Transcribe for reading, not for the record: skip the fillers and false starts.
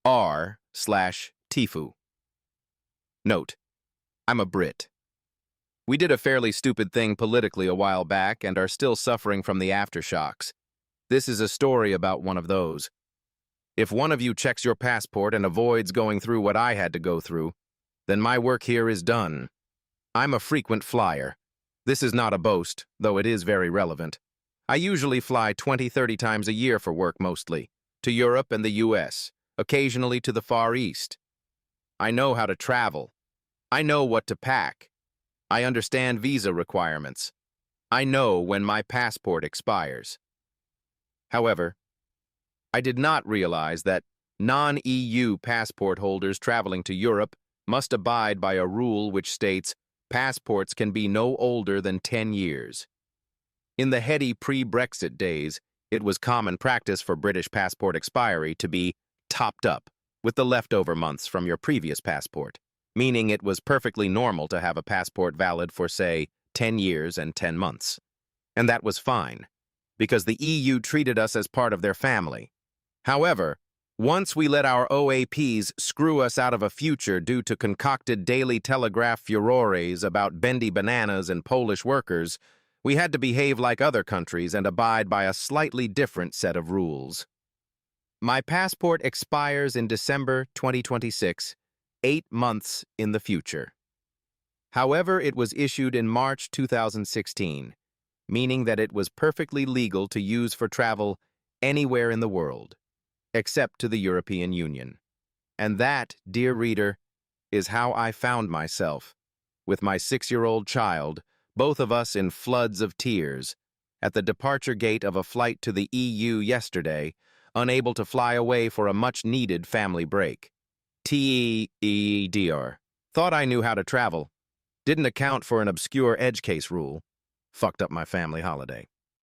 r/TIFU. Note, I'm a Brit. We did a fairly stupid thing politically a while back and are still suffering from the aftershocks. This is a story about one of those. If one of you checks your passport and avoids going through what I had to go through, then my work here is done. I'm a frequent flyer. This is not a boast, though it is very relevant. I usually fly 20-30 times a year for work mostly, to Europe and the US, occasionally to the Far East. I know how to travel. I know what to pack. I understand visa requirements. I know when my passport expires. However, I did not realize that non-EU passport holders traveling to Europe must abide by a rule which states passports can be no older than 10 years. In the heady pre-Brexit days, it was common practice for British passport expiry to be topped up with the leftover months from your previous passport, meaning it was perfectly normal to have a passport valid for, say, 10 years and 10 months. And that was fine, because the EU treated us as part of their family. However, once we let our OAPs screw us out of a future due to concocted Daily Telegraph furores about bendy bananas and Polish workers, we had to behave like other countries and abide by a slightly different set of rules. My passport expires in December 2026, 8 months in the future. However, it was issued in March 2016, meaning that it was perfectly legal to use for travel anywhere in the world, except to the European Union. And that, dear reader, is how I found myself, with my 6-year-old child, both of us in floods of tears, at the departure gate of a flight to the EU yesterday, unable to fly away for a much-needed family break. TEDR. Thought I knew how to travel. Didn't account for an obscure edge case rule. Fucked up my family holiday.